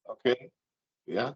Okay. Yeah.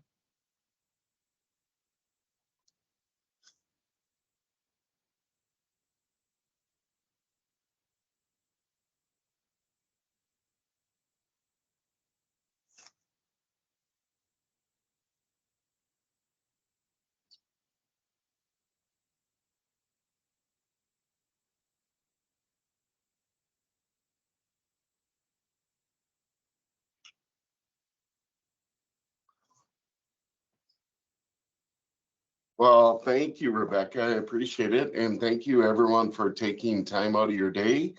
Well, thank you, Rebecca. I appreciate it. And thank you, everyone, for taking time out of your day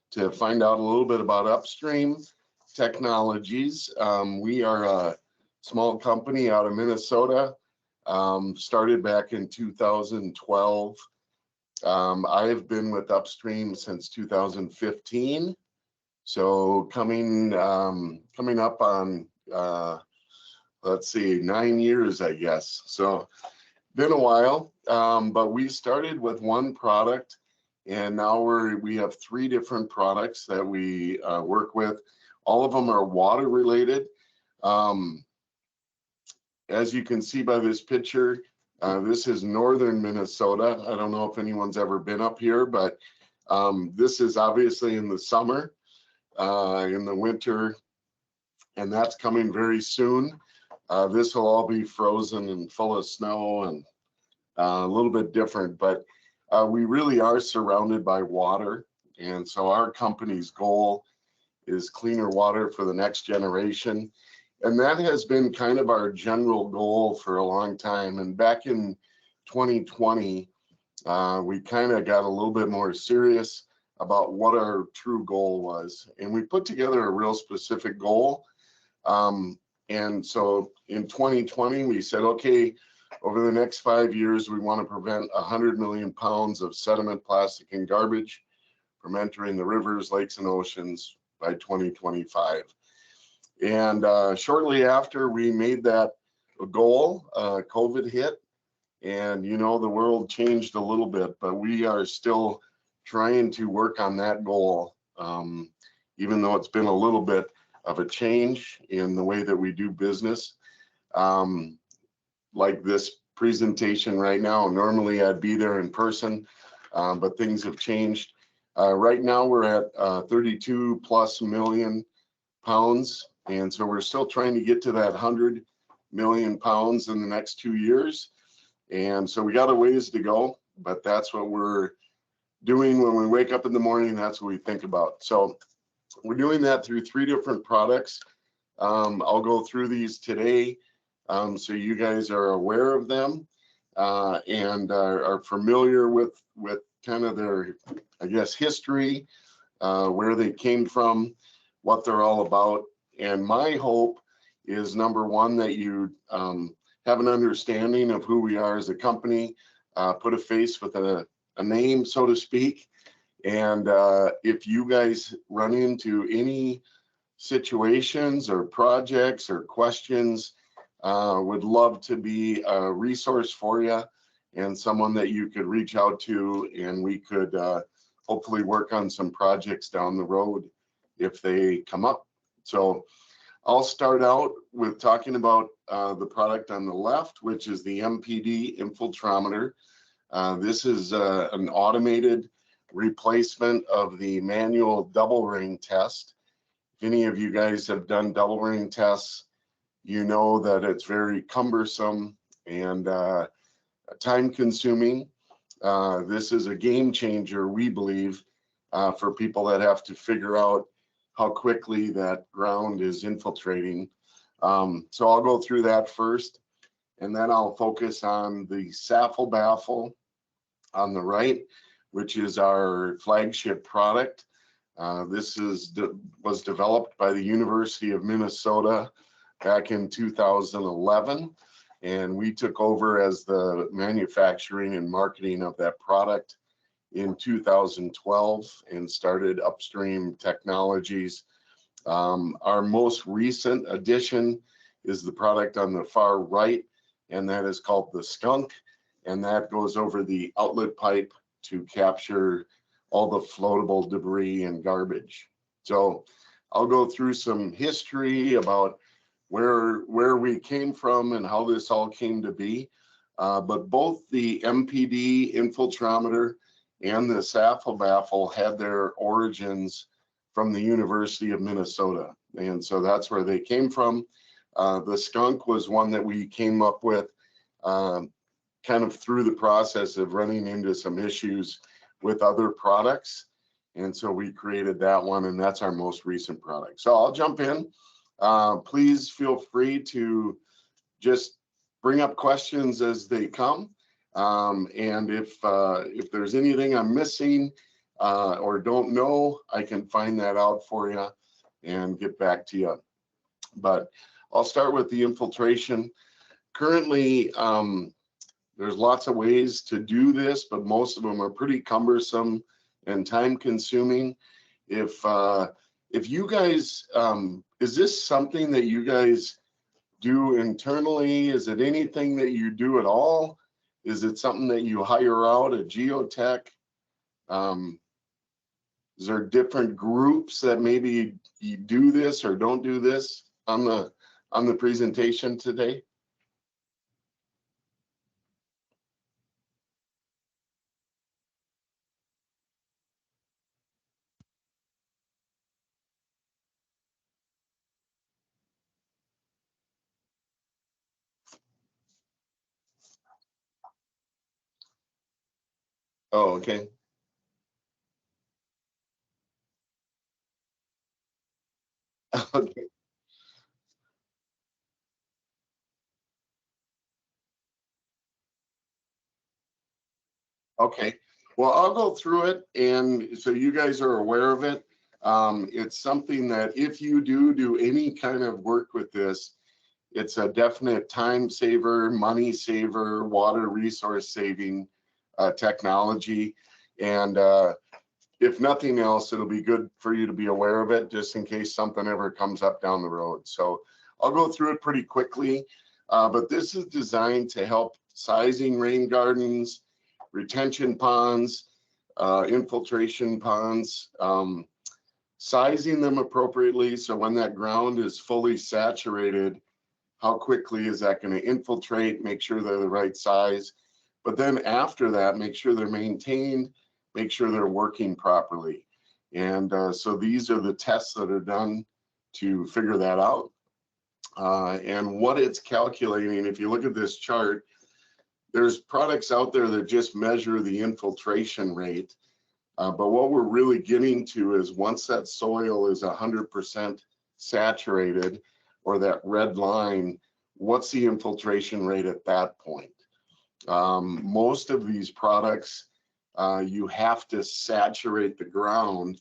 to find out a little bit about Upstream Technologies. We are a small company out of Minnesota, started back in 2012. I've been with Upstream since 2015. So coming up on, let's see, 9 years, I guess. So been a while, but we started with one product, and now we have three different products that we work with. All of them are water related. Um, as you can see by this picture, this is northern Minnesota. I don't know if anyone's ever been up here, but this is obviously in the summer, in the winter, and that's coming very soon. This will all be frozen and full of snow and a little bit different, but we really are surrounded by water. And so our company's goal is cleaner water for the next generation. And that has been kind of our general goal for a long time. And back in 2020, we kind of got a little bit more serious about what our true goal was. And we put together a real specific goal. And so in 2020, we said, okay, over the next 5 years, we want to prevent 100 million pounds of sediment, plastic, and garbage from entering the rivers, lakes, and oceans by 2025. And shortly after we made that goal, COVID hit, and the world changed a little bit, but we are still trying to work on that goal, even though it's been a little bit of a change in the way that we do business. Like this presentation right now, normally I'd be there in person, but things have changed. Right now we're at 32 plus million pounds, and so we're still trying to get to that 100 million pounds in the next 2 years. And so we got a ways to go, but that's what we're doing when we wake up in the morning. That's what we think about. So we're doing that through three different products. I'll go through these today, so you guys are aware of them and are familiar with kind of their, I guess, history, where they came from, what they're all about. And my hope is, number one, that you have an understanding of who we are as a company, put a face with a name, so to speak. And if you guys run into any situations or projects or questions, would love to be a resource for you and someone that you could reach out to, and we could hopefully work on some projects down the road if they come up. So I'll start out with talking about the product on the left, which is the MPD infiltrometer. This is an automated replacement of the manual double ring test. If any of you guys have done double ring tests, you know that it's very cumbersome and time consuming. This is a game changer, we believe, for people that have to figure out how quickly that ground is infiltrating. So I'll go through that first, and then I'll focus on the Saffle Baffle on the right, which is our flagship product. This was developed by the University of Minnesota back in 2011, and we took over as the manufacturing and marketing of that product in 2012 and started Upstream Technologies. Our most recent addition is the product on the far right, and that is called the Skunk, and that goes over the outlet pipe to capture all the floatable debris and garbage. So I'll go through some history about where we came from and how this all came to be. But both the MPD infiltrometer and the SAFL baffle had their origins from the University of Minnesota. And so that's where they came from. The skunk was one that we came up with kind of through the process of running into some issues with other products. And so we created that one, and that's our most recent product. So I'll jump in. Please feel free to just bring up questions as they come. And if there's anything I'm missing or don't know, I can find that out for you and get back to you. But I'll start with the infiltration. Currently, there's lots of ways to do this, but most of them are pretty cumbersome and time consuming. If you guys, is this something that you guys do internally? Is it anything that you do at all? Is it something that you hire out a geotech? Is there different groups that maybe you do this or don't do this on the presentation today? Oh, okay. Okay. Okay. Well, I'll go through it, and so you guys are aware of it. It's something that if you do any kind of work with this, it's a definite time saver, money saver, water resource saving technology. And if nothing else, it'll be good for you to be aware of it just in case something ever comes up down the road. So I'll go through it pretty quickly, but this is designed to help sizing rain gardens, retention ponds, infiltration ponds, sizing them appropriately. So when that ground is fully saturated, how quickly is that going to infiltrate, make sure they're the right size. But then after that, make sure they're maintained, make sure they're working properly. And so these are the tests that are done to figure that out. And what it's calculating, if you look at this chart, there's products out there that just measure the infiltration rate. But what we're really getting to is once that soil is 100% saturated, or that red line, what's the infiltration rate at that point? Most of these products, you have to saturate the ground,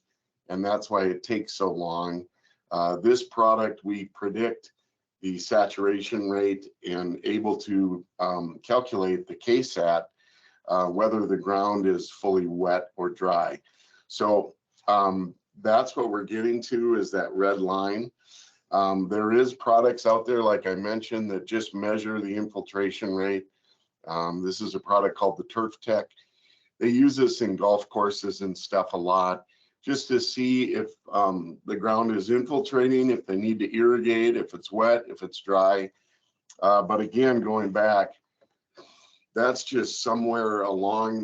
and that's why it takes so long. This product, we predict the saturation rate and able to calculate the KSAT, whether the ground is fully wet or dry. So that's what we're getting to, is that red line. There is products out there, like I mentioned, that just measure the infiltration rate. This is a product called the Turf Tech. They use this in golf courses and stuff a lot, just to see if the ground is infiltrating, if they need to irrigate, if it's wet, if it's dry. But again, going back, that's just somewhere along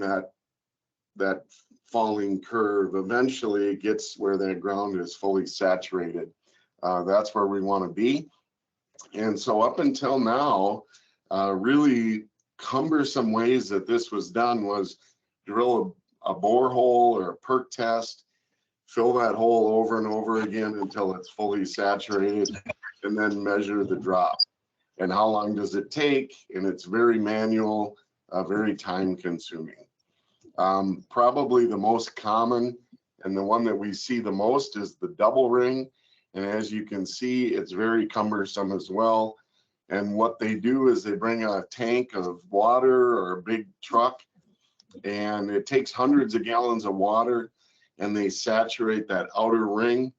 that falling curve. Eventually it gets where that ground is fully saturated. That's where we want to be. And so up until now, really cumbersome ways that this was done was drill a borehole or a perk test, fill that hole over and over again until it's fully saturated, and then measure the drop. And how long does it take? And it's very manual, very time consuming. Probably the most common and the one that we see the most is the double ring. And as you can see, it's very cumbersome as well. And what they do is they bring a tank of water or a big truck, and it takes hundreds of gallons of water, and they saturate that outer ring,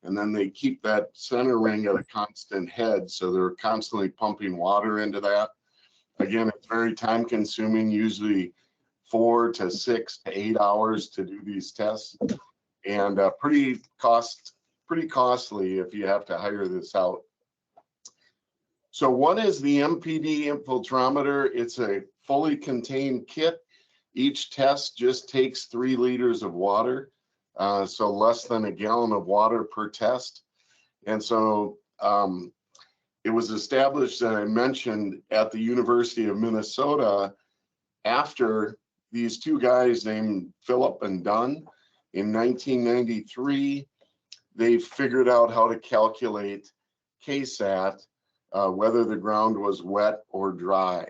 and then they keep that center ring at a constant head. So they're constantly pumping water into that. Again, it's very time consuming, usually 4 to 6 to 8 hours to do these tests, and pretty costly if you have to hire this out. So one is the MPD infiltrometer. It's a fully contained kit. Each test just takes 3 liters of water, so less than a gallon of water per test. And so it was established, that I mentioned, at the University of Minnesota after these 2 guys named Philip and Dunn in 1993. They figured out how to calculate KSAT, whether the ground was wet or dry.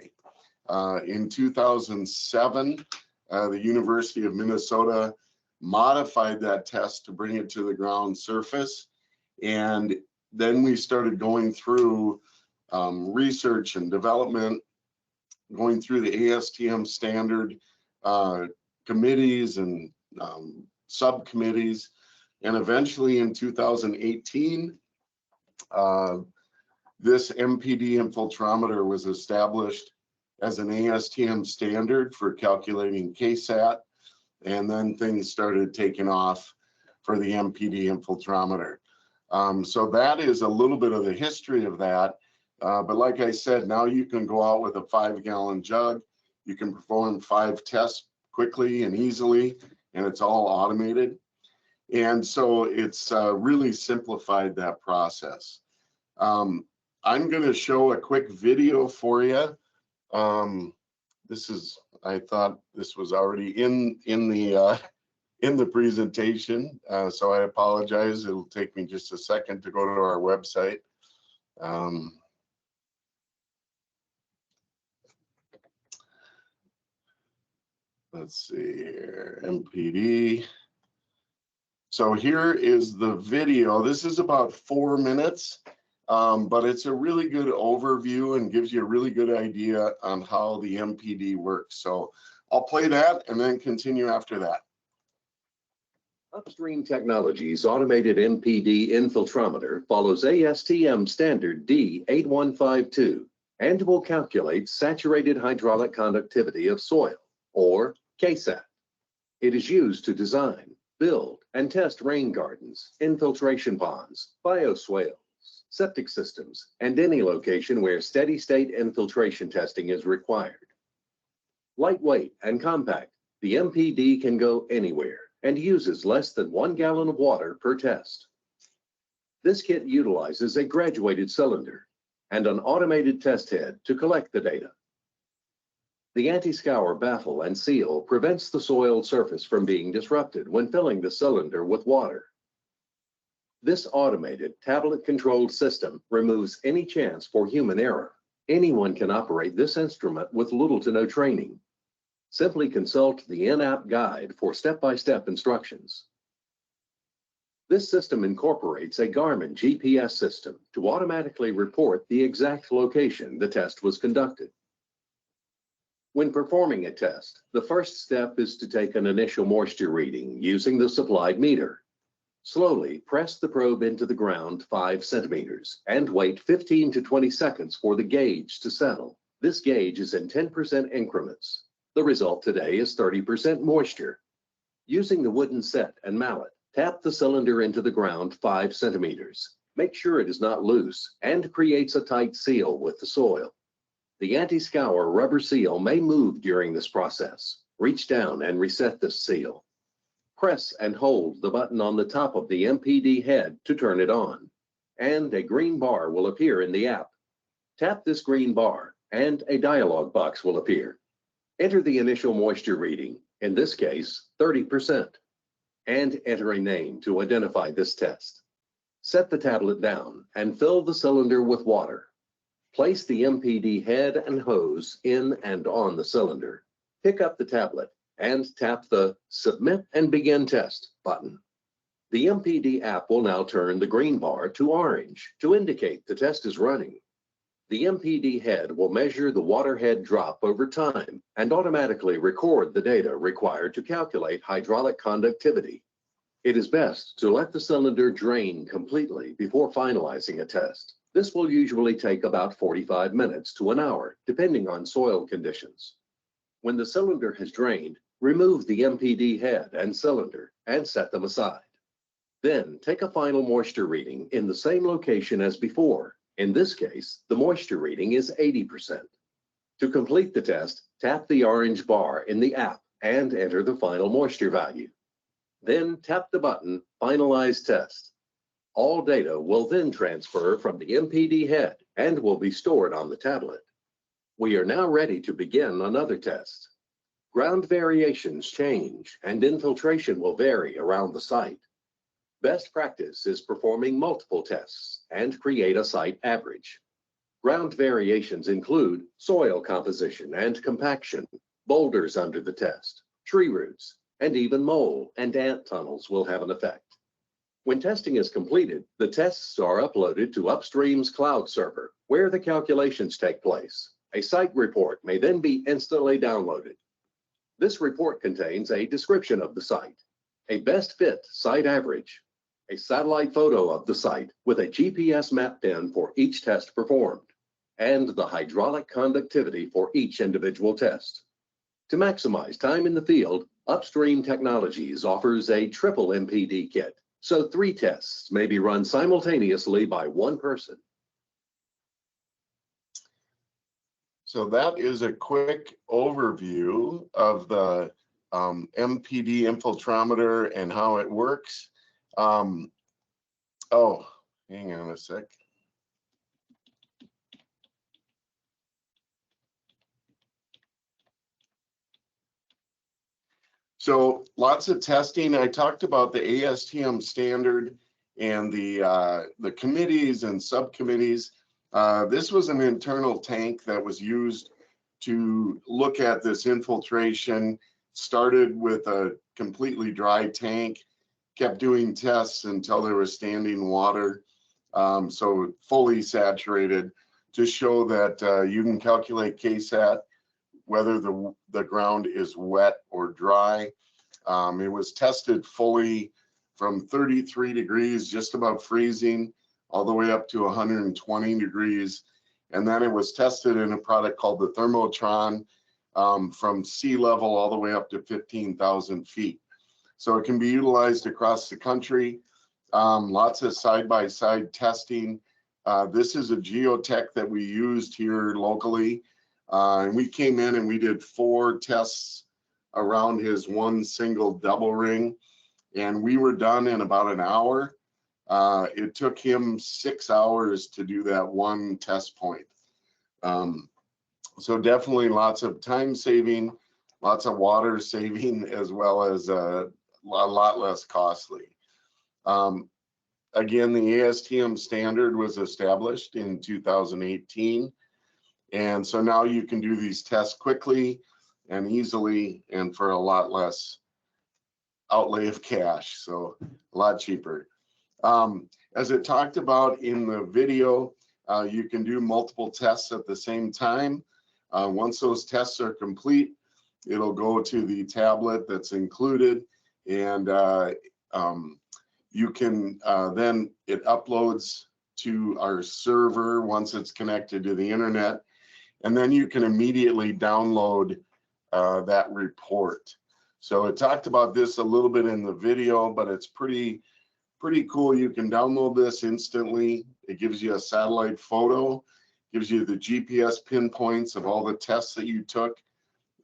In 2007, the University of Minnesota modified that test to bring it to the ground surface. And then we started going through research and development, going through the ASTM standard committees and subcommittees. And eventually in 2018, this MPD infiltrometer was established as an ASTM standard for calculating KSAT, and then things started taking off for the MPD infiltrometer. So that is a little bit of the history of that. But like I said, now you can go out with a 5-gallon jug. You can perform 5 tests quickly and easily, and it's all automated. And so it's really simplified that process. I'm going to show a quick video for you. I thought this was already in the presentation, so I apologize. It'll take me just a second to go to our website. Let's see here, MPD. So here is the video. This is about 4 minutes, but it's a really good overview and gives you a really good idea on how the MPD works. So I'll play that and then continue after that. Upstream Technologies' automated MPD infiltrometer follows ASTM standard D8152 and will calculate saturated hydraulic conductivity of soil, or KSAT. It is used to design, build, and test rain gardens, infiltration ponds, bioswales, septic systems, and any location where steady-state infiltration testing is required. Lightweight and compact, the MPD can go anywhere and uses less than 1 gallon of water per test. This kit utilizes a graduated cylinder and an automated test head to collect the data. The anti-scour baffle and seal prevents the soil surface from being disrupted when filling the cylinder with water. This automated tablet-controlled system removes any chance for human error. Anyone can operate this instrument with little to no training. Simply consult the in-app guide for step-by-step instructions. This system incorporates a Garmin GPS system to automatically report the exact location the test was conducted. When performing a test, the first step is to take an initial moisture reading using the supplied meter. Slowly press the probe into the ground 5 centimeters and wait 15 to 20 seconds for the gauge to settle. This gauge is in 10% increments. The result today is 30% moisture. Using the wooden set and mallet, tap the cylinder into the ground 5 centimeters. Make sure it is not loose and creates a tight seal with the soil. The anti-scour rubber seal may move during this process. Reach down and reset this seal. Press and hold the button on the top of the MPD head to turn it on, and a green bar will appear in the app. Tap this green bar and a dialog box will appear. Enter the initial moisture reading, in this case 30%, and enter a name to identify this test. Set the tablet down and fill the cylinder with water. Place the MPD head and hose in and on the cylinder. Pick up the tablet and tap the Submit and Begin Test button. The MPD app will now turn the green bar to orange to indicate the test is running. The MPD head will measure the water head drop over time and automatically record the data required to calculate hydraulic conductivity. It is best to let the cylinder drain completely before finalizing a test. This will usually take about 45 minutes to an hour, depending on soil conditions. When the cylinder has drained, remove the MPD head and cylinder and set them aside. Then take a final moisture reading in the same location as before In this case, the moisture reading is 80%. To complete the test, tap the orange bar in the app and enter the final moisture value. Then tap the button Finalize Test. All data will then transfer from the MPD head and will be stored on the tablet. We are now ready to begin another test. Ground variations change and infiltration will vary around the site. Best practice is performing multiple tests and create a site average. Ground variations include soil composition and compaction, boulders under the test, tree roots, and even mole and ant tunnels will have an effect. When testing is completed, the tests are uploaded to Upstream's cloud server, where the calculations take place. A site report may then be instantly downloaded. This report contains a description of the site, a best fit site average, a satellite photo of the site with a GPS map pin for each test performed, and the hydraulic conductivity for each individual test. To maximize time in the field, Upstream Technologies offers a triple MPD kit, so 3 tests may be run simultaneously by one person. So that is a quick overview of the MPD infiltrometer and how it works. Oh, hang on a sec. So lots of testing. I talked about the ASTM standard and the committees and subcommittees. This was an internal tank that was used to look at this infiltration. Started with a completely dry tank, kept doing tests until there was standing water, so fully saturated, to show that you can calculate KSAT whether the ground is wet or dry. It was tested fully from 33 degrees, just about freezing, all the way up to 120 degrees. And then it was tested in a product called the Thermotron, from sea level all the way up to 15,000 feet. So it can be utilized across the country. Lots of side-by-side testing. This is a geotech that we used here locally. And we came in and we did 4 tests around his one single double ring. And we were done in about an hour. It took him 6 hours to do that one test point. So definitely lots of time saving, lots of water saving, as well as a lot less costly. Again, the ASTM standard was established in 2018. And so now you can do these tests quickly and easily and for a lot less outlay of cash, so a lot cheaper. As it talked about in the video, you can do multiple tests at the same time. Once those tests are complete, it'll go to the tablet that's included, and you can then it uploads to our server once it's connected to the internet, and then you can immediately download that report. So it talked about this a little bit in the video, but it's pretty cool. You can download this instantly. It gives you a satellite photo, gives you the GPS pinpoints of all the tests that you took,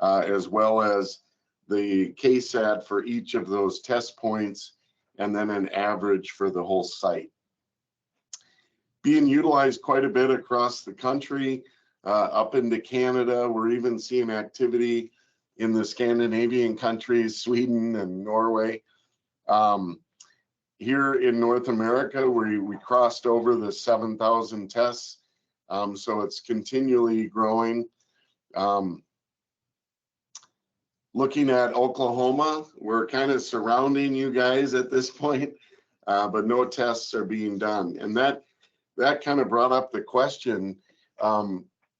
as well as the KSAT for each of those test points, and then an average for the whole site. Being utilized quite a bit across the country, up into Canada. We're even seeing activity in the Scandinavian countries, Sweden and Norway. Here in North America, we crossed over the 7,000 tests, so it's continually growing. Looking at Oklahoma, we're kind of surrounding you guys at this point, but no tests are being done. And that kind of brought up the question,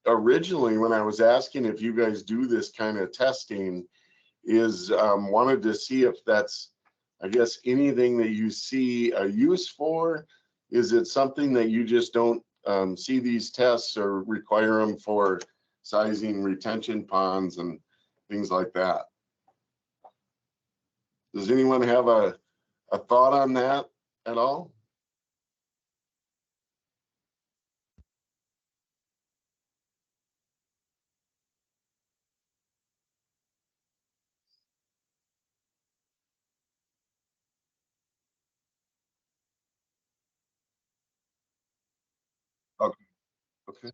originally when I was asking if you guys do this kind of testing, is wanted to see if that's, I guess, anything that you see a use for. Is it something that you just don't see these tests or require them for sizing retention ponds and things like that? Does anyone have a thought on that at all? Okay.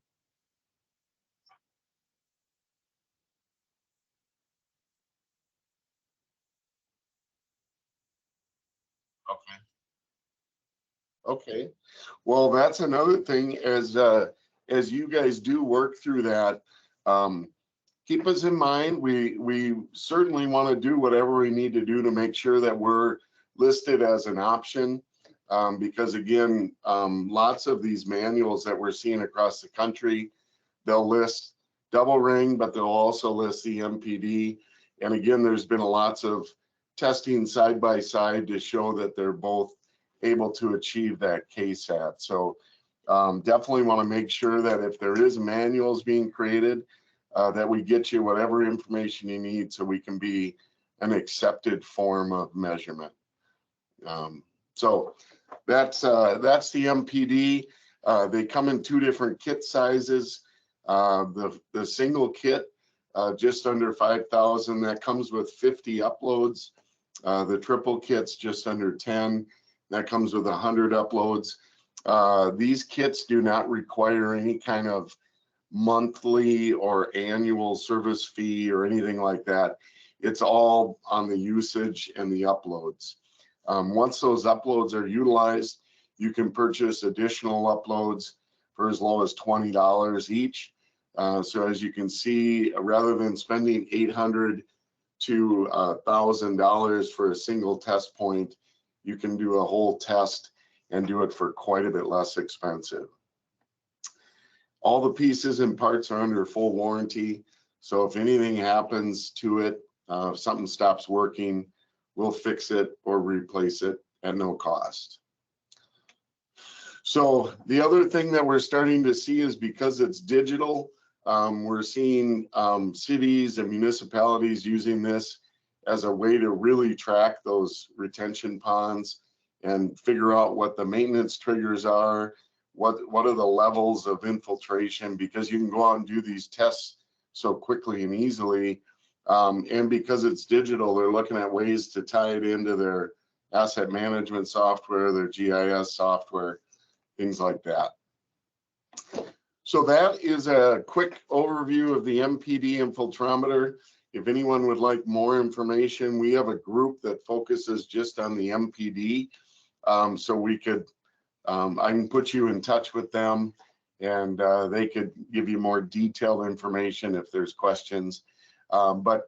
Okay. Okay. Well, that's another thing as you guys do work through that, um, keep us in mind. We certainly want to do whatever we need to do to make sure that we're listed as an option. Because again, lots of these manuals that we're seeing across the country, they'll list double ring, but they'll also list the MPD. And again, there's been lots of testing side by side to show that they're both able to achieve that KSAT. So definitely want to make sure that if there is manuals being created, that we get you whatever information you need so we can be an accepted form of measurement. So that's the MPD. They come in two different kit sizes. The single kit, just under 5,000, that comes with 50 uploads. The triple kit's just under 10. That comes with 100 uploads. These kits do not require any kind of monthly or annual service fee or anything like that. It's all on the usage and the uploads. Once those uploads are utilized, you can purchase additional uploads for as low as $20 each. So as you can see, rather than spending $800 to $1,000 for a single test point, you can do a whole test and do it for quite a bit less expensive. All the pieces and parts are under full warranty. So if anything happens to it, if something stops working, we'll fix it or replace it at no cost. So the other thing that we're starting to see is because it's digital, we're seeing cities and municipalities using this as a way to really track those retention ponds and figure out what the maintenance triggers are, what are the levels of infiltration, because you can go out and do these tests so quickly and easily. And because it's digital, they're looking at ways to tie it into their asset management software, their GIS software, things like that. So that is a quick overview of the MPD infiltrometer. If anyone would like more information, we have a group that focuses just on the MPD. So we could, I can put you in touch with them and they could give you more detailed information if there's questions. But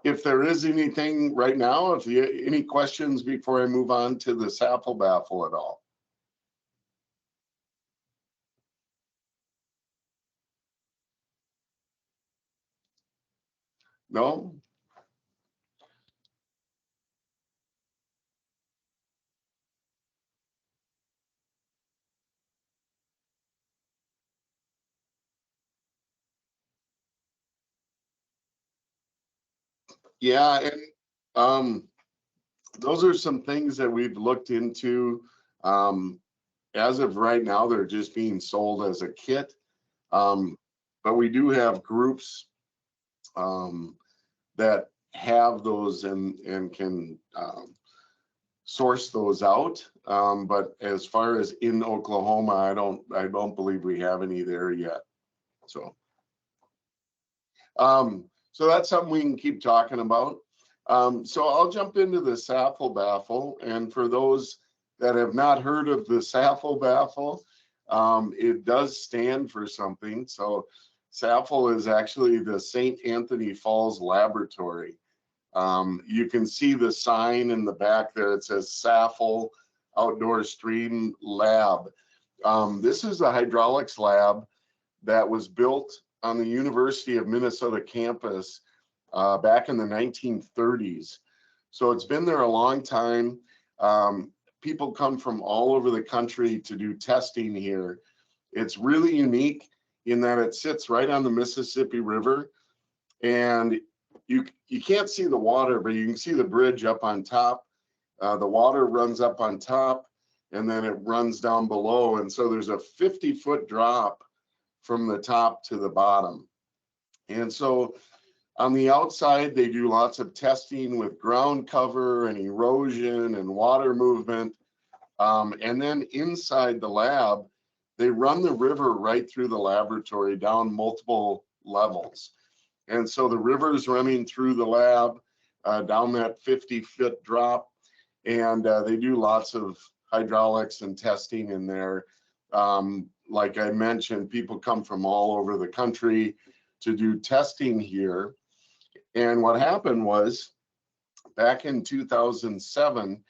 if there is anything right now, if you any questions before I move on to the SAFL baffle at all? No? Yeah, and those are some things that we've looked into. As of right now, they're just being sold as a kit. But we do have groups that have those and can source those out. But as far as in Oklahoma, I don't believe we have any there yet. So that's something we can keep talking about. So I'll jump into the SAFL baffle, and for those that have not heard of the SAFL baffle, it does stand for something. So SAFL is actually the St. Anthony Falls Laboratory. You can see the sign in the back there. It says SAFL Outdoor Stream Lab. This is a hydraulics lab that was built on the University of Minnesota campus back in the 1930s. So it's been there a long time. People come from all over the country to do testing here. It's really unique in that it sits right on the Mississippi River, and you can't see the water, but you can see the bridge up on top. The water runs up on top, and then it runs down below, and so there's a 50-foot drop from the top to the bottom. And so on the outside, they do lots of testing with ground cover and erosion and water movement. And then inside the lab, they run the river right through the laboratory down multiple levels. And so the river is running through the lab down that 50-foot drop, and they do lots of hydraulics and testing in there. Like I mentioned, people come from all over the country to do testing here. And what happened was, back in 2007,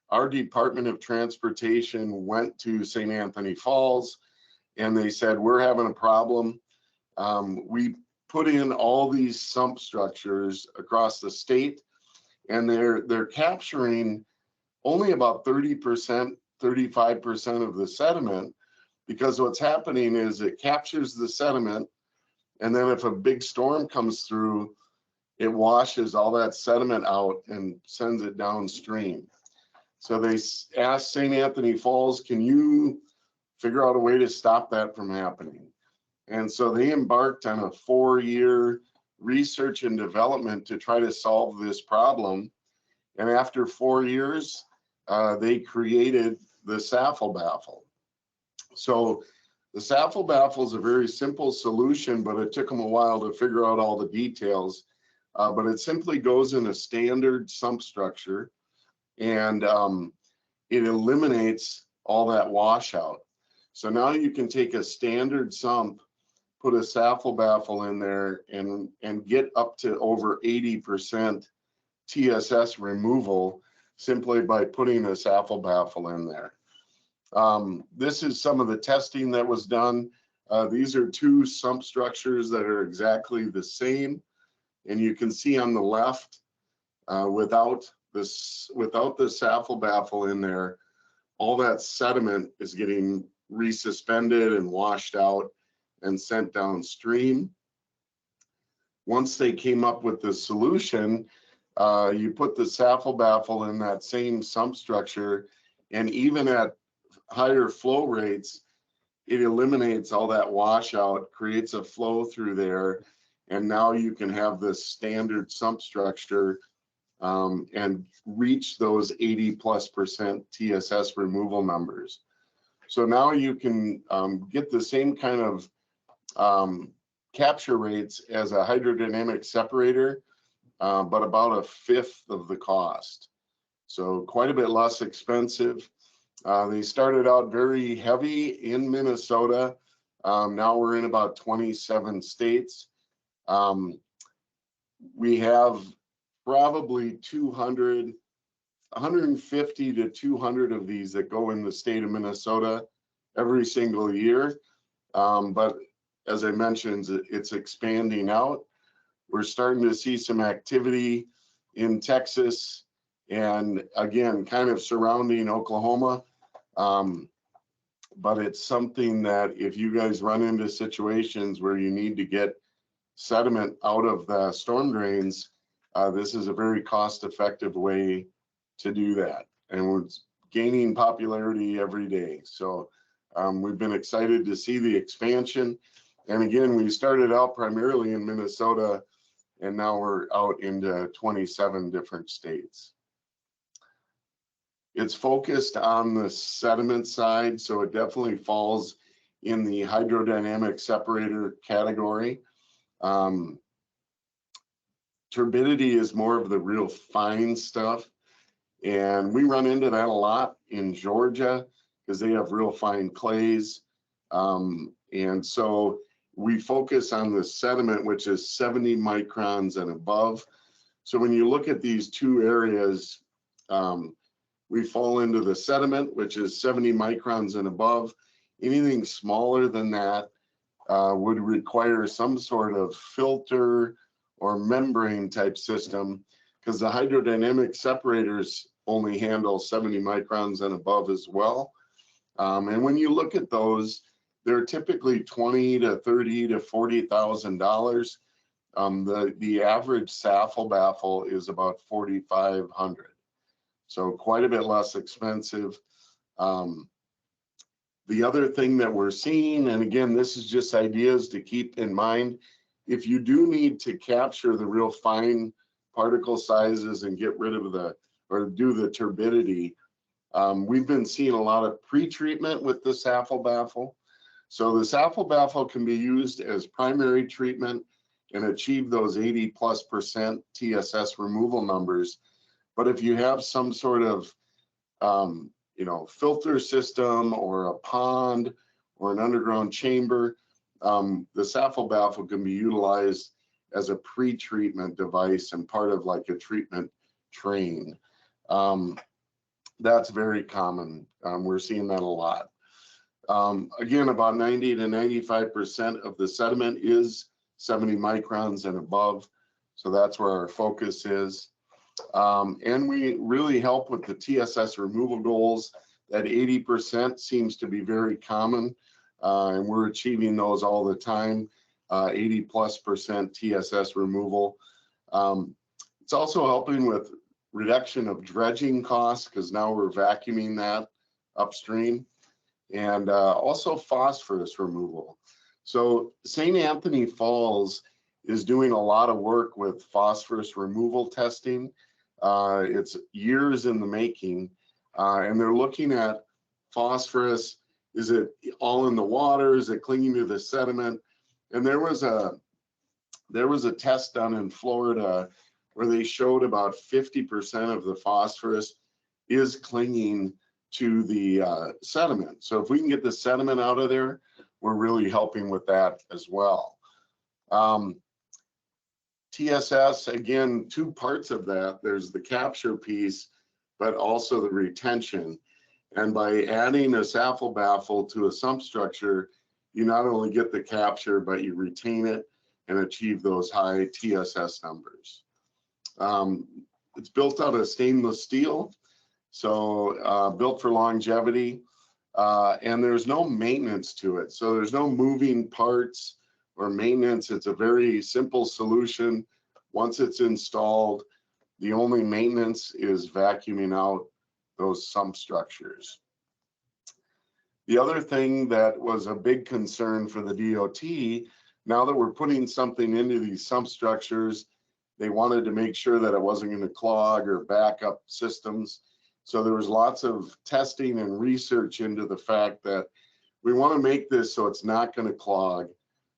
our Department of Transportation went to St. Anthony Falls, and they said, we're having a problem. We put in all these sump structures across the state, and they're capturing only about 30%, 35% of the sediment, because what's happening is it captures the sediment, and then if a big storm comes through, it washes all that sediment out and sends it downstream. So they asked St. Anthony Falls, can you figure out a way to stop that from happening? And so they embarked on a 4-year research and development to try to solve this problem. And after 4 years, they created the Saffle Baffle. So the Saffle Baffle is a very simple solution, but it took them a while to figure out all the details. But it simply goes in a standard sump structure, and it eliminates all that washout. So now you can take a standard sump, put a Saffle Baffle in there, and get up to over 80% TSS removal simply by putting a Saffle Baffle in there. This is some of the testing that was done. These are 2 sump structures that are exactly the same. And you can see on the left, without the Saffle Baffle in there, all that sediment is getting resuspended and washed out and sent downstream. Once they came up with the solution, you put the Saffle Baffle in that same sump structure, and even at higher flow rates, it eliminates all that washout, creates a flow through there, and now you can have this standard sump structure and reach those 80+% TSS removal numbers. So now you can get the same kind of capture rates as a hydrodynamic separator, but about 1/5 of the cost. So quite a bit less expensive. They started out very heavy in Minnesota. Now we're in about 27 states. We have probably 150 to 200 of these that go in the state of Minnesota every single year. But as I mentioned, it's expanding out. We're starting to see some activity in Texas and, again, kind of surrounding Oklahoma. But it's something that if you guys run into situations where you need to get sediment out of the storm drains, this is a very cost-effective way to do that. And we're gaining popularity every day. So we've been excited to see the expansion. And again, we started out primarily in Minnesota, and now we're out into 27 different states. It's focused on the sediment side, so it definitely falls in the hydrodynamic separator category. Turbidity is more of the real fine stuff, and we run into that a lot in Georgia because they have real fine clays. And so we focus on the sediment, which is 70 microns and above. So when you look at these 2 areas, we fall into the sediment, which is 70 microns and above. Anything smaller than that would require some sort of filter or membrane type system, because the hydrodynamic separators only handle 70 microns and above as well. And when you look at those, they're typically $20,000 to $30,000 to $40,000. The average Saffle Baffle is about $4,500. So quite a bit less expensive. The other thing that we're seeing, and again, this is just ideas to keep in mind, if you do need to capture the real fine particle sizes and get rid of or do the turbidity, we've been seeing a lot of pre-treatment with the Saffle Baffle. So the SAFL baffle can be used as primary treatment and achieve those 80+% TSS removal numbers. But if you have some sort of filter system or a pond or an underground chamber, the SAFL baffle can be utilized as a pre-treatment device and part of like a treatment train. That's very common. We're seeing that a lot. Again, about 90 to 95% of the sediment is 70 microns and above. So that's where our focus is. And we really help with the TSS removal goals. That 80% seems to be very common, and we're achieving those all the time, 80+% TSS removal. It's also helping with reduction of dredging costs because now we're vacuuming that upstream, and also phosphorus removal. So St. Anthony Falls is doing a lot of work with phosphorus removal testing. It's years in the making, and they're looking at phosphorus. Is it all in the water? Is it clinging to the sediment? And there was a test done in Florida where they showed about 50% of the phosphorus is clinging to the sediment. So if we can get the sediment out of there, we're really helping with that as well. TSS, again, two parts of that. There's the capture piece, but also the retention. And by adding a SAFL baffle to a sump structure, you not only get the capture, but you retain it and achieve those high TSS numbers. It's built out of stainless steel, so built for longevity, and there's no maintenance to it. So there's no moving parts or maintenance. It's a very simple solution. Once it's installed, the only maintenance is vacuuming out those sump structures. The other thing that was a big concern for the DOT, now that we're putting something into these sump structures, they wanted to make sure that it wasn't going to clog or back up systems. So there was lots of testing and research into the fact that we want to make this so it's not going to clog.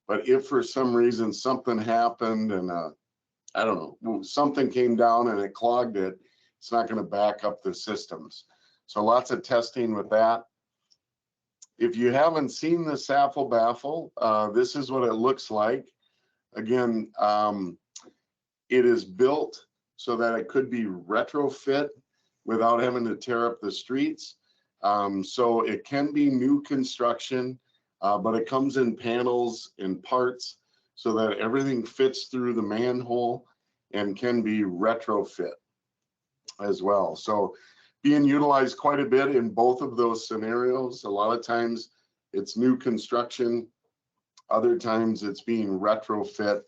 But if for some reason something happened and I don't know, something came down and it clogged it, it's not going to back up the systems. So lots of testing with that. If you haven't seen the SAFL baffle, this is what it looks like. Again, it is built so that it could be retrofit without having to tear up the streets. So it can be new construction, but it comes in panels and parts so that everything fits through the manhole and can be retrofit as well. So being utilized quite a bit in both of those scenarios. A lot of times it's new construction, other times it's being retrofit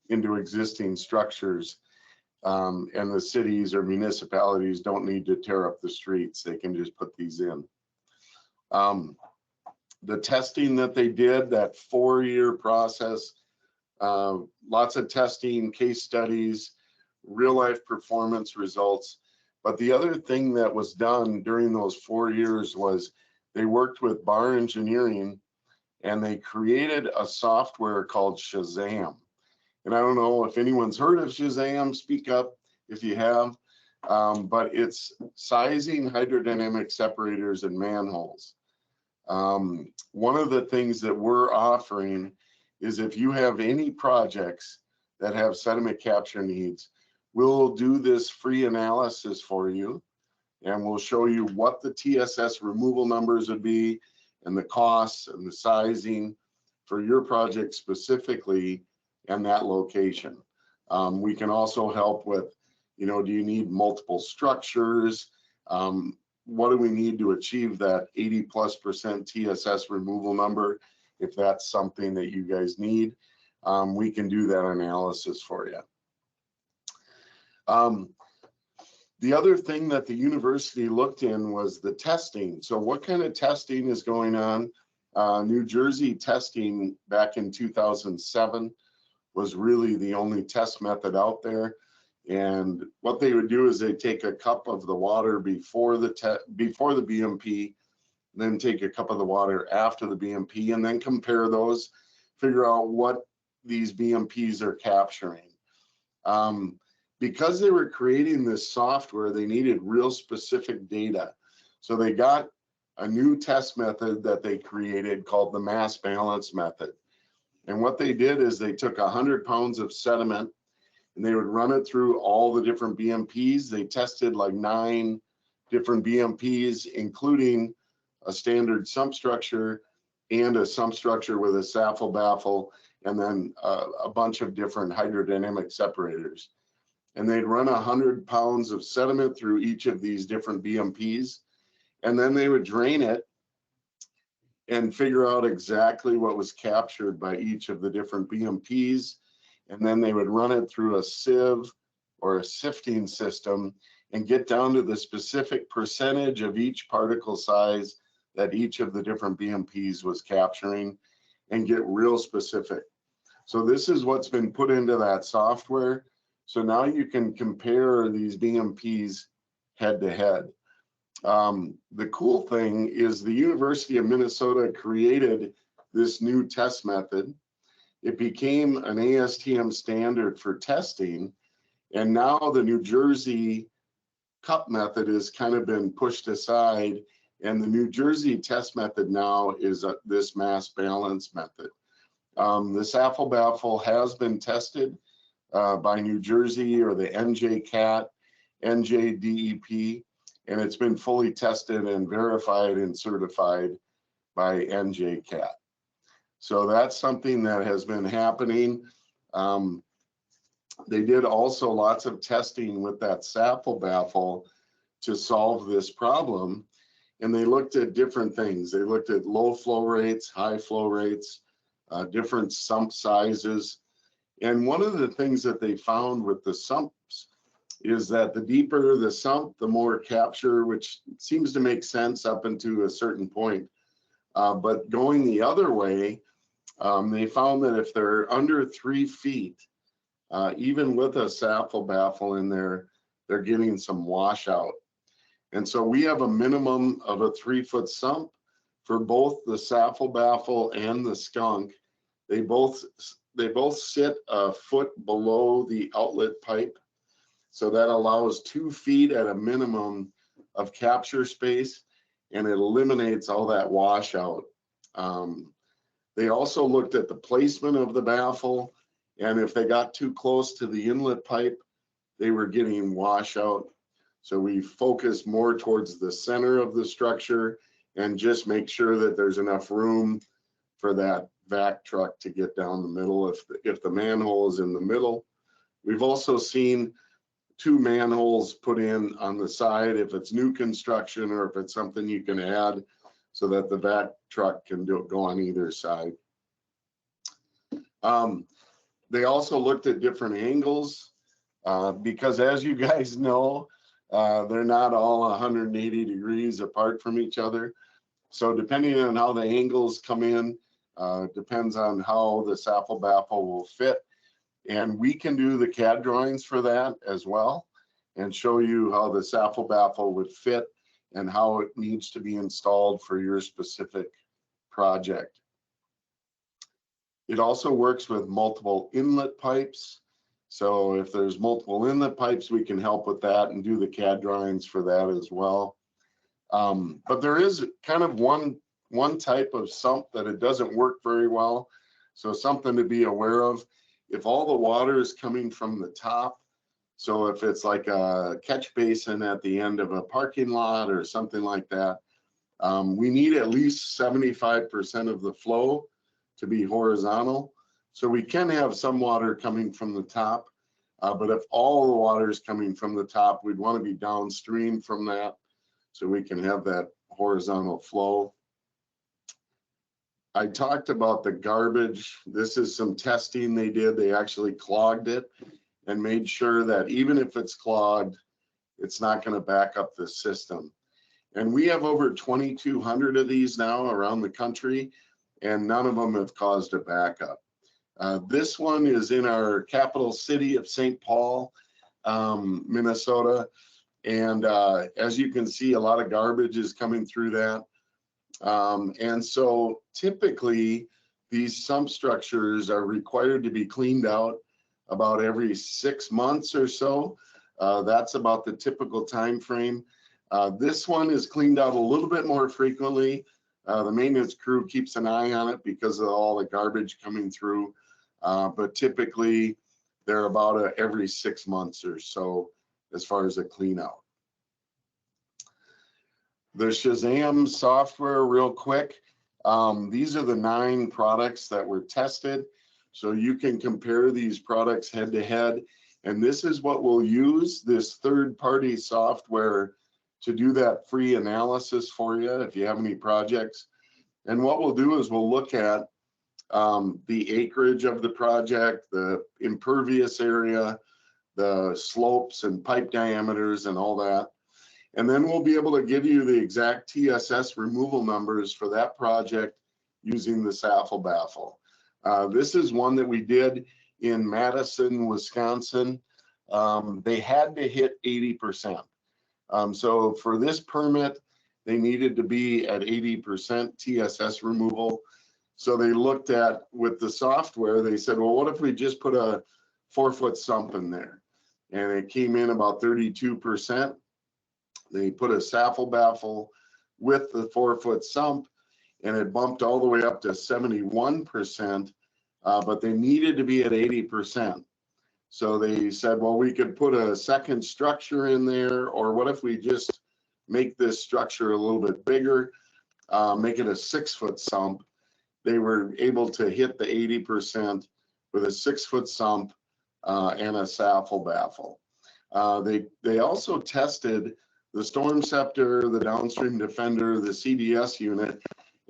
into existing structures. And the cities or municipalities don't need to tear up the streets. They can just put these in. The testing that they did, that 4-year process, lots of testing, case studies, real life performance results. But the other thing that was done during those 4 years was they worked with Bar Engineering and they created a software called Shazam. And I don't know if anyone's heard of Shazam, speak up if you have, but it's sizing hydrodynamic separators in manholes. One of the things that we're offering is if you have any projects that have sediment capture needs, we'll do this free analysis for you, and we'll show you what the TSS removal numbers would be and the costs and the sizing for your project specifically and that location. We can also help with, do you need multiple structures? What do we need to achieve that 80+% TSS removal number? If that's something that you guys need, we can do that analysis for you. The other thing that the university looked in was the testing. So what kind of testing is going on? New Jersey testing back in 2007 was really the only test method out there. And what they would do is they take a cup of the water before the BMP, then take a cup of the water after the BMP, and then compare those, figure out what these BMPs are capturing. Because they were creating this software, they needed real specific data. So they got a new test method that they created called the mass balance method. And what they did is they took 100 pounds of sediment and they would run it through all the different BMPs. They tested like 9 different BMPs, including a standard sump structure and a sump structure with a saffle baffle, and then a bunch of different hydrodynamic separators. And they'd run 100 pounds of sediment through each of these different BMPs, and then they would drain it and figure out exactly what was captured by each of the different BMPs. And then they would run it through a sieve or a sifting system and get down to the specific percentage of each particle size that each of the different BMPs was capturing and get real specific. So this is what's been put into that software. So now you can compare these BMPs head to head. The cool thing is the University of Minnesota created this new test method. It became an ASTM standard for testing, and now the New Jersey cup method has kind of been pushed aside, and the New Jersey test method now is this mass balance method. The saffle baffle has been tested by New Jersey or the NJCAT, NJDEP, and it's been fully tested and verified and certified by NJCAT. So that's something that has been happening. They did also lots of testing with that saffle baffle to solve this problem, and they looked at different things. They looked at low flow rates, high flow rates, different sump sizes. And one of the things that they found with the sumps is that the deeper the sump, the more capture, which seems to make sense up into a certain point. But going the other way, they found that if they're under 3 feet, even with a saffle baffle in there, they're getting some washout. And so we have a minimum of a 3-foot sump for both the saffle baffle and the skunk. They both sit a foot below the outlet pipe. So that allows 2 feet at a minimum of capture space, and it eliminates all that washout. They also looked at the placement of the baffle, and if they got too close to the inlet pipe, they were getting washout. So we focus more towards the center of the structure and just make sure that there's enough room for that vac truck to get down the middle if the manhole is in the middle. We've also seen 2 manholes put in on the side if it's new construction or if it's something you can add so that the vac truck can go on either side. They also looked at different angles because, as you guys know, they're not all 180 degrees apart from each other. So depending on how the angles come in, depends on how the saffle baffle will fit. And we can do the CAD drawings for that as well and show you how the saffle baffle would fit and how it needs to be installed for your specific project. It also works with multiple inlet pipes. So if there's multiple inlet pipes, we can help with that and do the CAD drawings for that as well. But there is kind of one type of sump that it doesn't work very well. So something to be aware of. If all the water is coming from the top, so if it's like a catch basin at the end of a parking lot or something like that, we need at least 75% of the flow to be horizontal. So we can have some water coming from the top, but if all the water is coming from the top, we'd want to be downstream from that so we can have that horizontal flow. I talked about the garbage. This is some testing they did. They actually clogged it and made sure that even if it's clogged, it's not going to back up the system. And we have over 2,200 of these now around the country, and none of them have caused a backup. This one is in our capital city of St. Paul, Minnesota. And as you can see, a lot of garbage is coming through that. And so typically these sump structures are required to be cleaned out about every 6 months or so. That's about the typical time frame. This one is cleaned out a little bit more frequently. The maintenance crew keeps an eye on it because of all the garbage coming through. But typically they're about every 6 months or so as far as a clean out. The Shazam software, real quick. These are the 9 products that were tested. So you can compare these products head to head. And this is what we'll use, this third-party software, to do that free analysis for you if you have any projects. And what we'll do is we'll look at the acreage of the project, the impervious area, the slopes and pipe diameters and all that. And then we'll be able to give you the exact TSS removal numbers for that project using the Saffle Baffle. This is one that we did in Madison, Wisconsin. They had to hit 80%. So for this permit, they needed to be at 80% TSS removal. So they looked at, with the software, they said, well, what if we just put a 4-foot sump in there? And it came in about 32%. They put a Saffle Baffle with the 4-foot sump, and it bumped all the way up to 71%, but they needed to be at 80%. So they said, well, we could put a second structure in there, or what if we just make this structure a little bit bigger, make it a 6-foot sump. They were able to hit the 80% with a 6-foot sump and a Saffle Baffle. They also tested the Storm Scepter, the Downstream Defender, the CDS unit,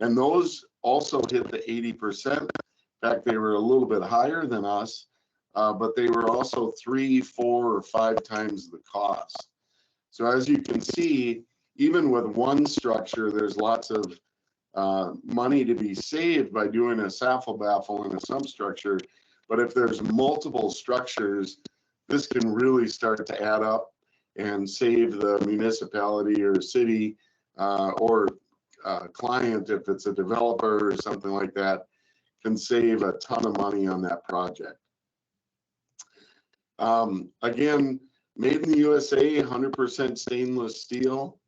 and those also hit the 80%. In fact, they were a little bit higher than us, but they were also 3, 4, or 5 times the cost. So as you can see, even with one structure, there's lots of money to be saved by doing a Saffle Baffle in a sump structure. But if there's multiple structures, this can really start to add up and save the municipality or city or client, if it's a developer or something like that, can save a ton of money on that project. Again, made in the USA, 100% stainless steel.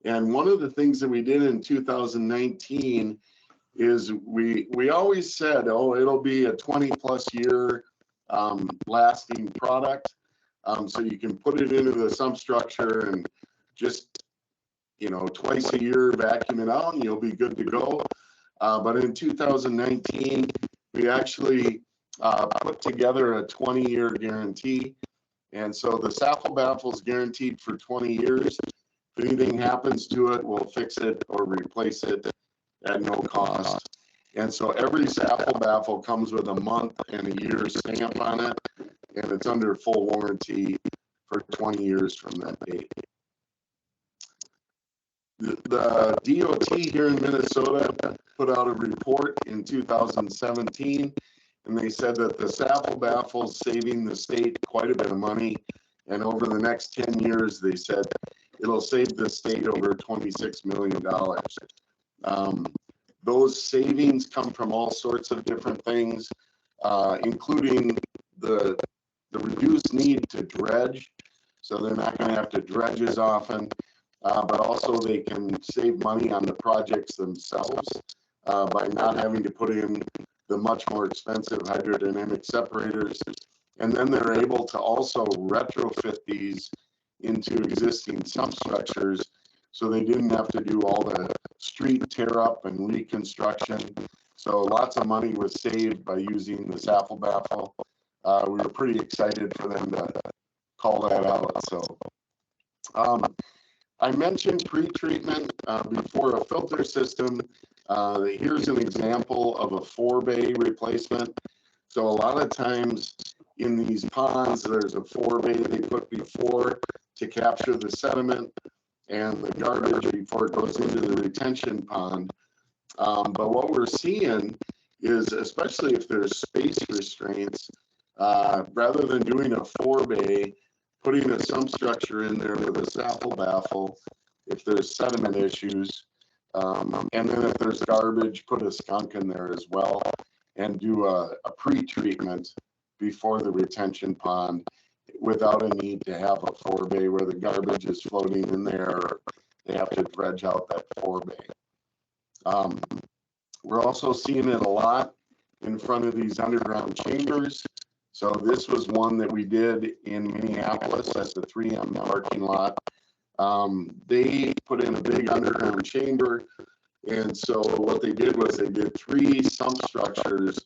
And one of the things that we did in 2019 is we always said, oh, it'll be a 20+ year lasting product. So you can put it into the sump structure and just, twice a year vacuum it out and you'll be good to go. But in 2019, we actually put together a 20-year guarantee. And so the Saffle Baffle is guaranteed for 20 years. If anything happens to it, we'll fix it or replace it at no cost. And so every Saffle Baffle comes with a month and a year stamp on it, and it's under full warranty for 20 years from that date. The DOT here in Minnesota put out a report in 2017, and they said that the Saffle Baffle is saving the state quite a bit of money. And over the next 10 years, they said it'll save the state over $26 million. Those savings come from all sorts of different things, including the reduced need to dredge. So they're not going to have to dredge as often, but also they can save money on the projects themselves by not having to put in the much more expensive hydrodynamic separators. And then they're able to also retrofit these into existing sump structures, so they didn't have to do all the street tear up and reconstruction. So lots of money was saved by using the Saffle Baffle. We were pretty excited for them to call that out. So I mentioned pre-treatment before a filter system. Here's an example of a 4-bay replacement. So a lot of times in these ponds, there's a 4-bay they put before to capture the sediment and the garbage before it goes into the retention pond. But what we're seeing is, especially if there's space restraints, rather than doing a 4-bay, putting a sump structure in there with a Saffle Baffle, if there's sediment issues, And then if there's garbage, put a skunk in there as well and do a pre-treatment before the retention pond without a need to have a forebay where the garbage is floating in there or they have to dredge out that forebay. We're also seeing it a lot in front of these underground chambers. So this was one that we did in Minneapolis at the 3M parking lot. They put in a big underground chamber. And so what they did was they did 3 sump structures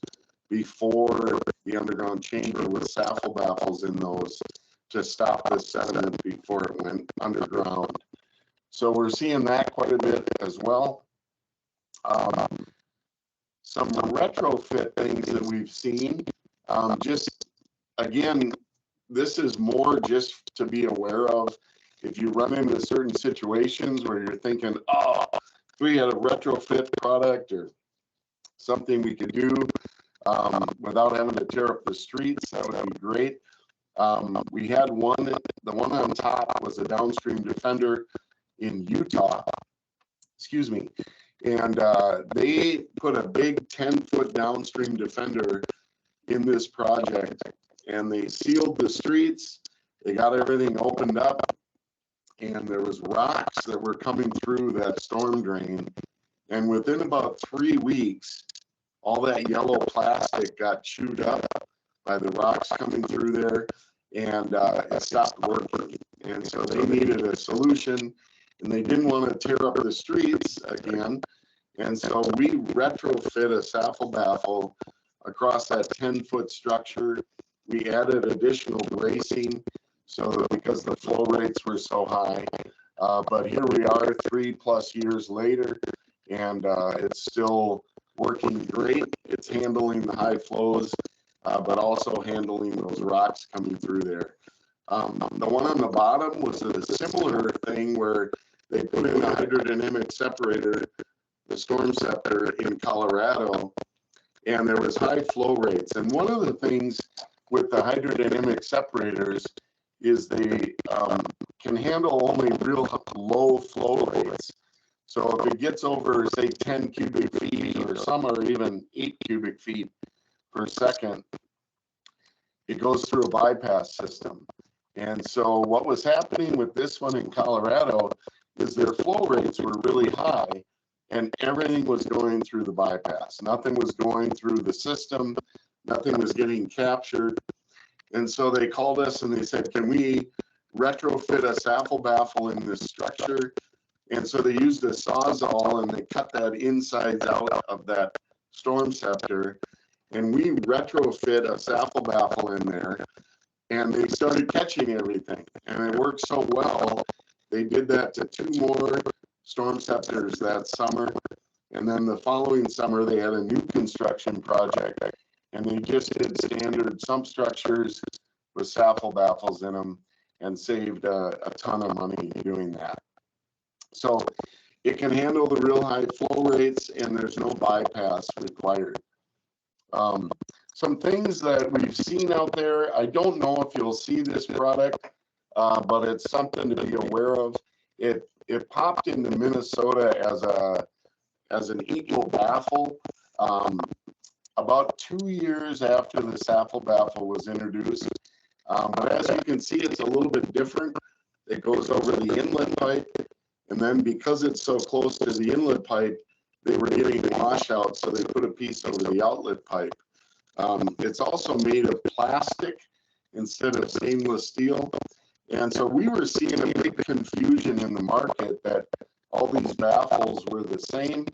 before the underground chamber with saffle baffles in those to stop the sediment before it went underground. So we're seeing that quite a bit as well. Some retrofit things that we've seen, just again, this is more just to be aware of. If you run into certain situations where you're thinking, oh, if we had a retrofit product or something we could do without having to tear up the streets, that would be great. We had one, the one on top was a downstream defender in Utah, excuse me, and they put a big 10-foot downstream defender in this project, and they sealed the streets, they got everything opened up, and there was rocks that were coming through that storm drain, and within about 3 weeks, all that yellow plastic got chewed up by the rocks coming through there, and it stopped working. And so they needed a solution, and they didn't want to tear up the streets again. And so we retrofit a saffle baffle across that 10-foot structure. We added additional bracing so because the flow rates were so high. But here we are 3+ years later, and it's still working great. It's handling the high flows, but also handling those rocks coming through there. The one on the bottom was a similar thing where they put in a hydrodynamic separator, the storm scepter in Colorado, and there was high flow rates. And one of the things with the hydrodynamic separators is they can handle only real low flow rates. So if it gets over, say, 10 cubic feet, or some are even 8 cubic feet per second, it goes through a bypass system. And so what was happening with this one in Colorado is their flow rates were really high, and everything was going through the bypass. Nothing was going through the system. Nothing was getting captured. And so they called us and they said, can we retrofit a saffle baffle in this structure? And so they used a Sawzall and they cut that insides out of that storm scepter. And we retrofit a saffle baffle in there, and they started catching everything. And it worked so well. They did that to 2 more storm scepters that summer. And then the following summer, they had a new construction project, and they just did standard sump structures with saffle baffles in them and saved a ton of money doing that. So it can handle the real high flow rates, and there's no bypass required. Some things that we've seen out there, I don't know if you'll see this product, but it's something to be aware of. It popped into Minnesota as an equal baffle about 2 years after the saffle baffle was introduced. But as you can see, it's a little bit different. It goes over the inlet pipe, and then because it's so close to the inlet pipe, they were getting washout, so they put a piece over the outlet pipe. It's also made of plastic instead of stainless steel. And so we were seeing a big confusion in the market that all these baffles were the same.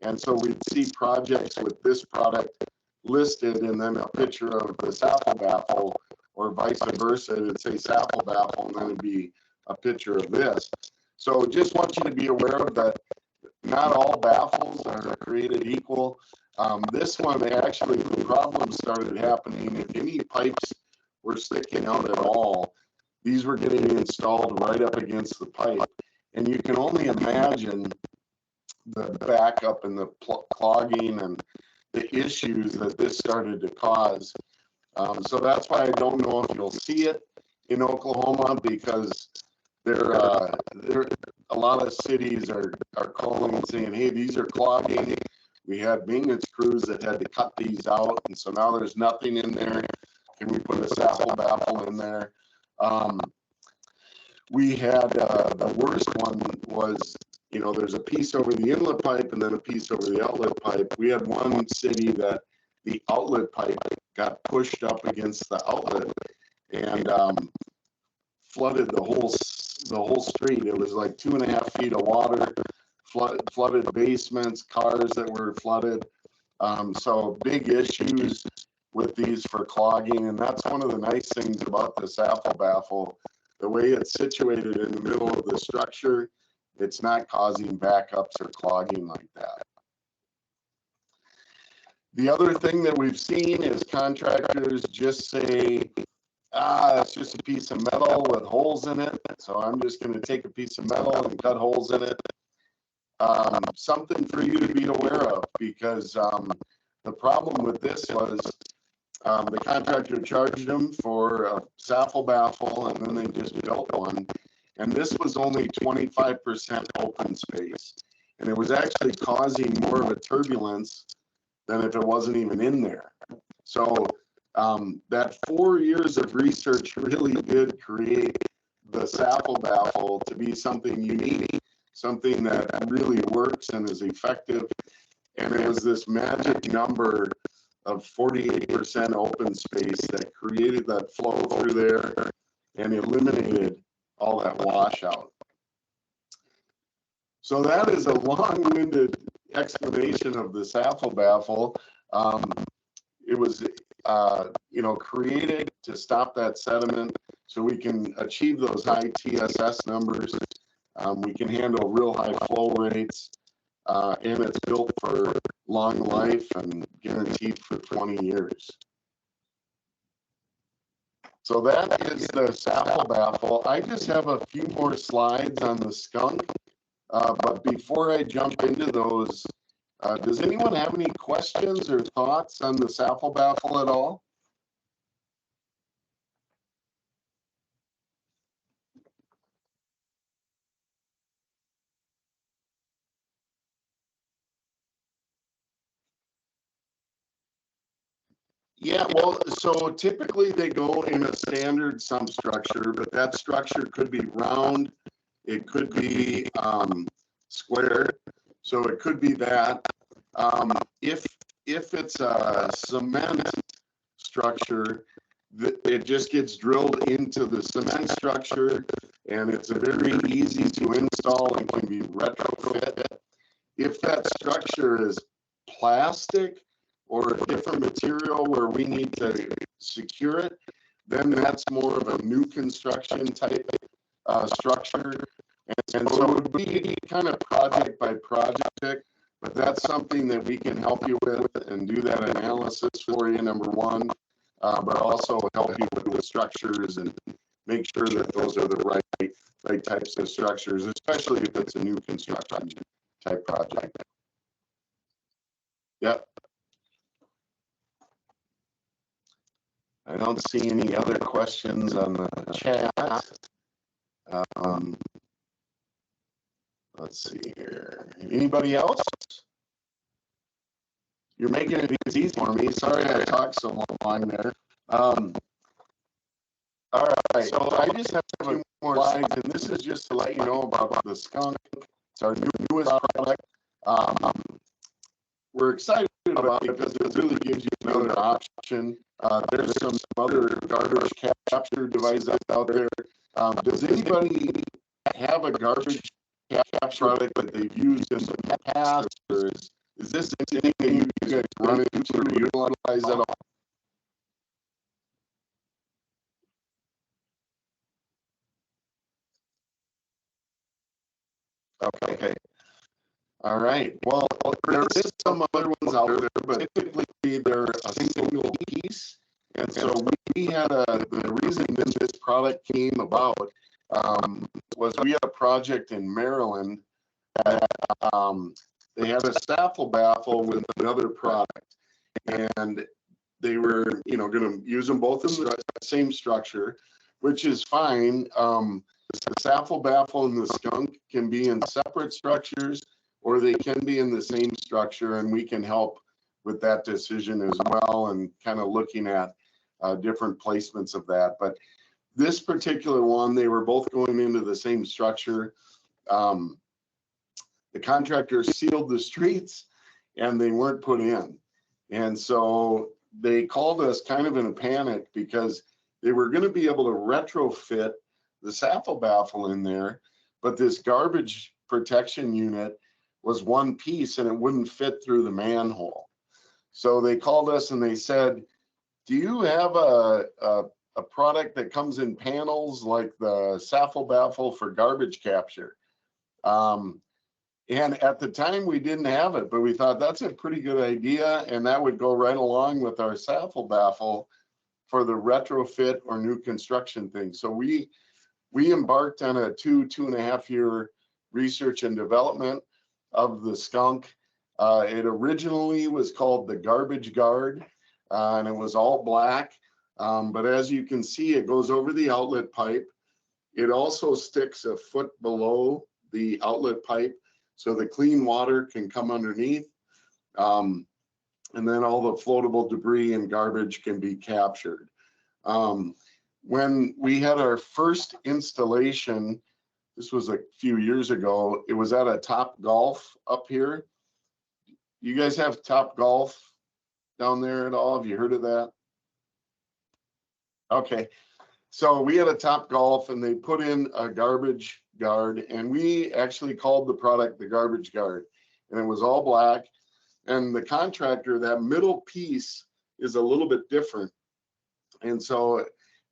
And so we'd see projects with this product listed and then a picture of the saffle baffle, or vice versa. It'd say saffle baffle and then it'd be a picture of this. So just want you to be aware of that. Not all baffles are created equal. This one, actually, the problem started happening if any pipes were sticking out at all. These were getting installed right up against the pipe. And you can only imagine the backup and the clogging and the issues that this started to cause. So that's why I don't know if you'll see it in Oklahoma, because There, a lot of cities are calling and saying, hey, these are clogging. We had maintenance crews that had to cut these out, and so now there's nothing in there. Can we put a saffle baffle in there? We had the worst one was, you know, there's a piece over the inlet pipe and then a piece over the outlet pipe. We had one city that the outlet pipe got pushed up against the outlet and flooded the whole street. It was like 2.5 feet of water, flooded basements, cars that were flooded. So big issues with these for clogging, and that's one of the nice things about the saffle baffle. The way it's situated in the middle of the structure, it's not causing backups or clogging like that. The other thing that we've seen is contractors just say, it's just a piece of metal with holes in it, so I'm just going to take a piece of metal and cut holes in it. Something for you to be aware of, because the problem with this was the contractor charged them for a saffle baffle, and then they just built one. And this was only 25% open space. And it was actually causing more of a turbulence than if it wasn't even in there. So that 4 years of research really did create the saffle baffle to be something unique, something that really works and is effective. And it was this magic number of 48% open space that created that flow through there and eliminated all that washout. So that is a long-winded explanation of the saffle baffle. It was, created to stop that sediment so we can achieve those high TSS numbers. We can handle real high flow rates, and it's built for long life and guaranteed for 20 years. So that is the saffle baffle. I just have a few more slides on the skunk, but before I jump into those, does anyone have any questions or thoughts on the saffle baffle at all? Yeah, well, so typically they go in a standard sump structure, but that structure could be round, it could be square, so it could be that. If it's a cement structure, it just gets drilled into the cement structure, and it's a very easy to install and can be retrofit. If that structure is plastic or a different material where we need to secure it, then that's more of a new construction type structure. And so it would be kind of project by project, but that's something that we can help you with and do that analysis for you, number one, but also help you with the structures and make sure that those are the right types of structures, especially if it's a new construction type project. Yep. I don't see any other questions on the chat. Let's see here. Anybody else? You're making it easy for me. Sorry I talked so long there. All right, so I just have a few more slides, and this is just to let you know about the skunk. It's our newest product. We're excited about it because it really gives you another option. There's some other garbage capture devices out there. Does anybody have a garbage capture product that they've used in the past, or is this anything you guys run into or utilize at all? Okay. All right. Well, there is some other ones out there, but typically they're a single piece. And so we had the reason this product came about was we had a project in Maryland that they had a saffle baffle with another product, and they were, going to use them both in the same structure, which is fine. The saffle baffle and the skunk can be in separate structures, or they can be in the same structure, and we can help with that decision as well, and kind of looking at different placements of that. But this particular one, they were both going into the same structure. The contractor sealed the streets and they weren't put in. And so they called us kind of in a panic because they were going to be able to retrofit the saffle baffle in there, but this garbage protection unit was one piece and it wouldn't fit through the manhole. So they called us and they said, do you have a product that comes in panels like the saffle baffle for garbage capture? And at the time we didn't have it, but we thought that's a pretty good idea, and that would go right along with our saffle baffle for the retrofit or new construction thing. So we embarked on a 2.5 year research and development of the skunk. It originally was called the Garbage Guard, and it was all black. But as you can see, it goes over the outlet pipe. It also sticks a foot below the outlet pipe, so the clean water can come underneath. And then all the floatable debris and garbage can be captured. When we had our first installation, this was a few years ago, it was at a Top Golf up here. You guys have Top Golf down there at all? Have you heard of that? Okay. So we had a Top Golf and they put in a garbage guard, and we actually called the product the Garbage Guard, and it was all black. And the contractor, that middle piece is a little bit different. And so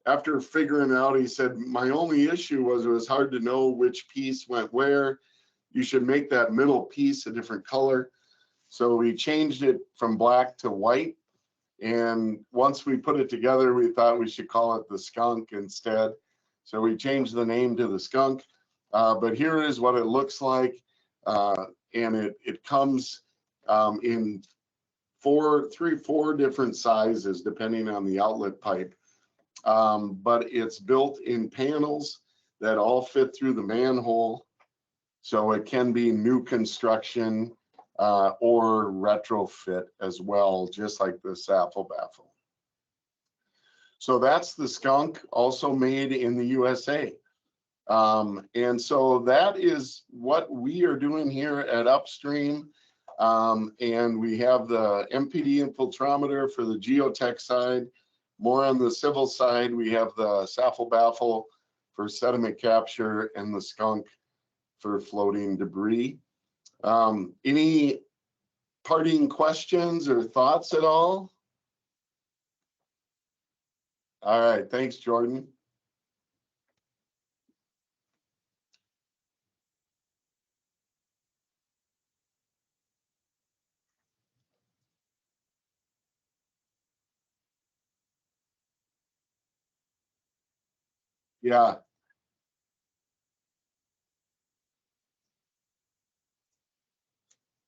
after figuring it out, he said, my only issue was it was hard to know which piece went where. You should make that middle piece a different color. So we changed it from black to white. And once we put it together, we thought we should call it the skunk instead. So we changed the name to the skunk. But here is what it looks like. And it comes in four different sizes, depending on the outlet pipe. But it's built in panels that all fit through the manhole. So it can be new construction or retrofit as well, just like the saffle baffle. So that's the skunk, also made in the USA. And so that is what we are doing here at Upstream. And we have the MPD infiltrometer for the geotech side. More on the civil side, we have the saffle baffle for sediment capture and the skunk for floating debris. Any parting questions or thoughts at all? All right, thanks, Jordan. Yeah.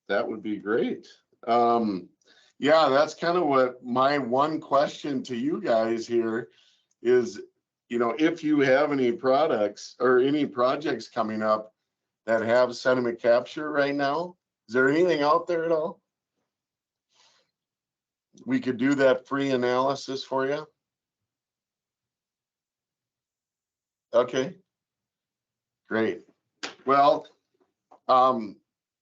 That would be great. Yeah, that's kind of what my one question to you guys here is, you know, if you have any products or any projects coming up that have sediment capture right now, is there anything out there at all? We could do that free analysis for you. Okay, great. Well,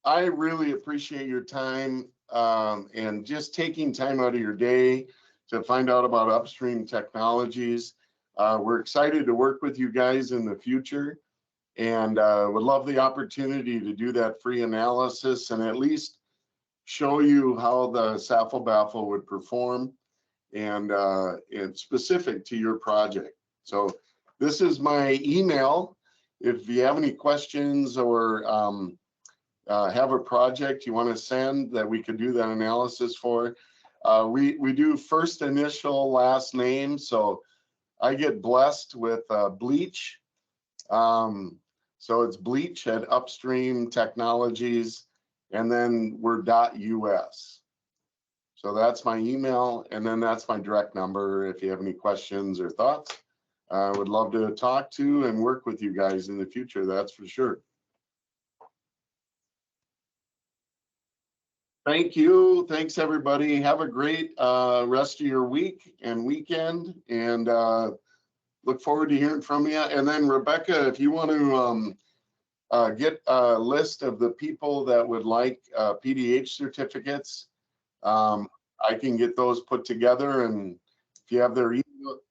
I really appreciate your time and just taking time out of your day to find out about Upstream Technologies. We're excited to work with you guys in the future, and would love the opportunity to do that free analysis and at least show you how the saffle baffle would perform, and it's specific to your project. So this is my email. If you have any questions or have a project you want to send that we could do that analysis for, we do first initial, last name. So I get blessed with Bleach. So it's Bleach at Upstream Technologies, and then we're .us. So that's my email, and then that's my direct number if you have any questions or thoughts. I would love to talk to and work with you guys in the future, that's for sure. Thank you. Thanks, everybody. Have a great rest of your week and weekend, and look forward to hearing from you. And then, Rebecca, if you want to get a list of the people that would like PDH certificates, I can get those put together, and if you have their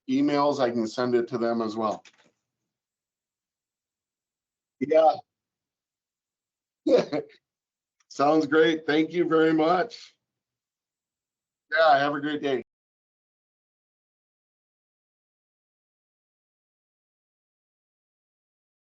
emails, I can send it to them as well. Yeah. Sounds great. Thank you very much. Yeah, have a great day.